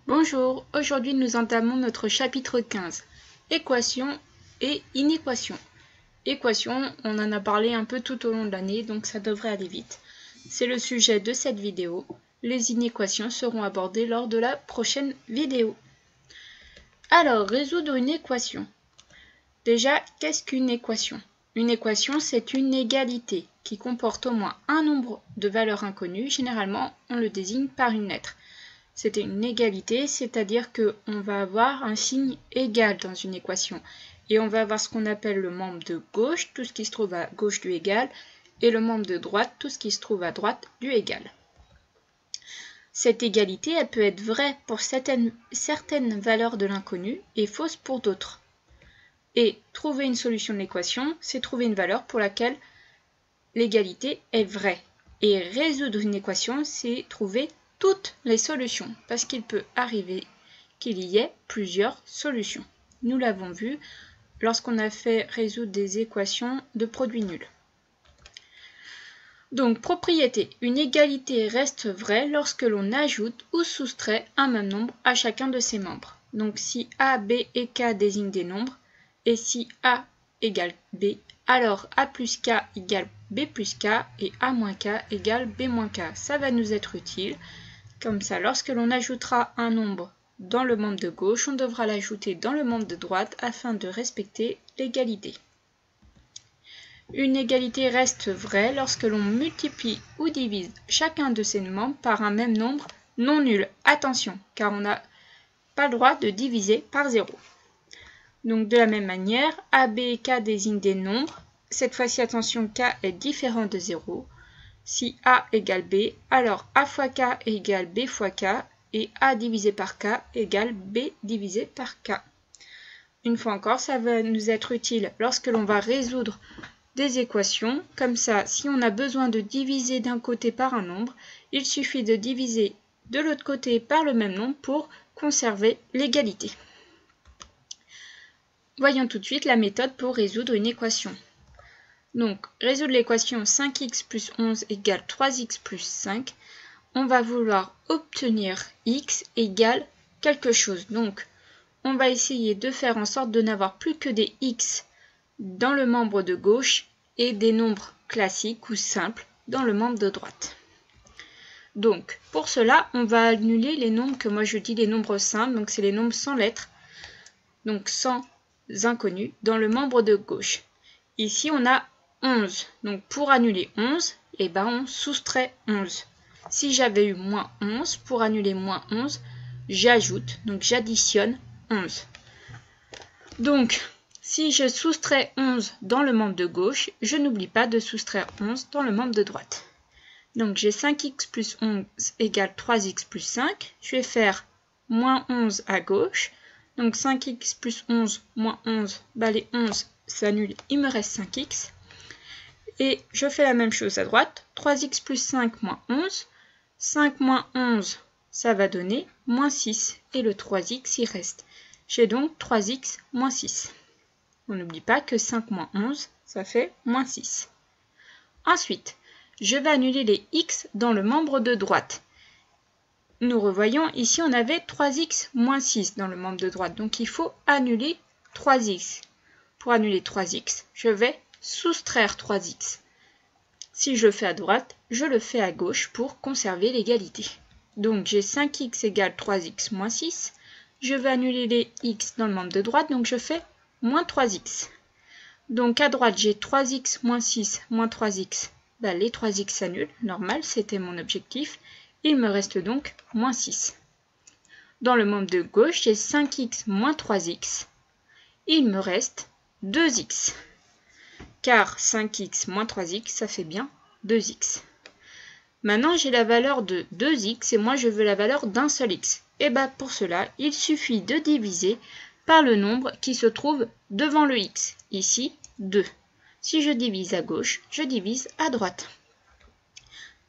Bonjour, aujourd'hui nous entamons notre chapitre 15, équations et inéquations. Équations, on en a parlé un peu tout au long de l'année, donc ça devrait aller vite. C'est le sujet de cette vidéo. Les inéquations seront abordées lors de la prochaine vidéo. Alors, résoudre une équation. Déjà, qu'est-ce qu'une équation? Une équation, c'est une égalité qui comporte au moins un nombre de valeurs inconnues. Généralement, on le désigne par une lettre. C'est une égalité, c'est-à-dire qu'on va avoir un signe égal dans une équation. Et on va avoir ce qu'on appelle le membre de gauche, tout ce qui se trouve à gauche du égal, et le membre de droite, tout ce qui se trouve à droite du égal. Cette égalité, elle peut être vraie pour certaines valeurs de l'inconnu et fausse pour d'autres. Et trouver une solution de l'équation, c'est trouver une valeur pour laquelle l'égalité est vraie. Et résoudre une équation, c'est trouver toutes les solutions, parce qu'il peut arriver qu'il y ait plusieurs solutions. Nous l'avons vu lorsqu'on a fait résoudre des équations de produits nuls. Donc, propriété. Une égalité reste vraie lorsque l'on ajoute ou soustrait un même nombre à chacun de ses membres. Donc, si A, B et K désignent des nombres, et si A égale B, alors A plus K égale B plus K et A moins K égale B moins K. Ça va nous être utile. Comme ça, lorsque l'on ajoutera un nombre dans le membre de gauche, on devra l'ajouter dans le membre de droite afin de respecter l'égalité. Une égalité reste vraie lorsque l'on multiplie ou divise chacun de ses membres par un même nombre non nul. Attention, car on n'a pas le droit de diviser par 0. Donc de la même manière, A, B et K désignent des nombres. Cette fois-ci, attention, K est différent de 0. Si A égale B, alors A fois K égale B fois K et A divisé par K égale B divisé par K. Une fois encore, ça va nous être utile lorsque l'on va résoudre des équations. Comme ça, si on a besoin de diviser d'un côté par un nombre, il suffit de diviser de l'autre côté par le même nombre pour conserver l'égalité. Voyons tout de suite la méthode pour résoudre une équation. Donc, résoudre l'équation 5x plus 11 égale 3x plus 5, on va vouloir obtenir x égale quelque chose. Donc, on va essayer de faire en sorte de n'avoir plus que des x dans le membre de gauche et des nombres classiques ou simples dans le membre de droite. Donc, pour cela, on va annuler les nombres que moi je dis les nombres simples, donc c'est les nombres sans lettres, donc sans inconnus, dans le membre de gauche. Ici, on a 11. Donc, pour annuler 11, on soustrait 11. Si j'avais eu moins 11, pour annuler moins 11, j'ajoute, donc j'additionne 11. Donc, si je soustrais 11 dans le membre de gauche, je n'oublie pas de soustraire 11 dans le membre de droite. Donc, j'ai 5x plus 11 égale 3x plus 5. Je vais faire moins 11 à gauche. Donc, 5x plus 11 moins 11, les 11 s'annulent, il me reste 5x. Et je fais la même chose à droite, 3x plus 5 moins 11, 5 moins 11, ça va donner moins 6, et le 3x y reste. J'ai donc 3x moins 6. On n'oublie pas que 5 moins 11, ça fait moins 6. Ensuite, je vais annuler les x dans le membre de droite. Nous revoyons, ici on avait 3x moins 6 dans le membre de droite, donc il faut annuler 3x. Pour annuler 3x, je vais soustraire 3x. Si je le fais à droite, je le fais à gauche pour conserver l'égalité. Donc j'ai 5x égale 3x moins 6. Je vais annuler les x dans le membre de droite, donc je fais moins 3x. Donc à droite, j'ai 3x moins 6 moins 3x. Les 3x s'annulent, normal, c'était mon objectif. Il me reste donc moins 6. Dans le membre de gauche, j'ai 5x moins 3x. Il me reste 2x. Car 5x moins 3x, ça fait bien 2x. Maintenant, j'ai la valeur de 2x et moi, je veux la valeur d'un seul x. Et pour cela, il suffit de diviser par le nombre qui se trouve devant le x. Ici, 2. Si je divise à gauche, je divise à droite.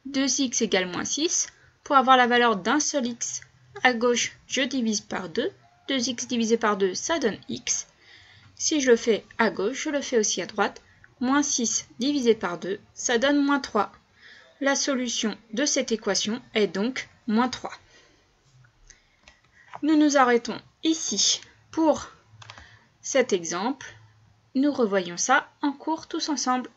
2x égale moins 6. Pour avoir la valeur d'un seul x à gauche, je divise par 2. 2x divisé par 2, ça donne x. Si je le fais à gauche, je le fais aussi à droite. Moins 6 divisé par 2, ça donne moins 3. La solution de cette équation est donc moins 3. Nous nous arrêtons ici pour cet exemple. Nous revoyons ça en cours tous ensemble.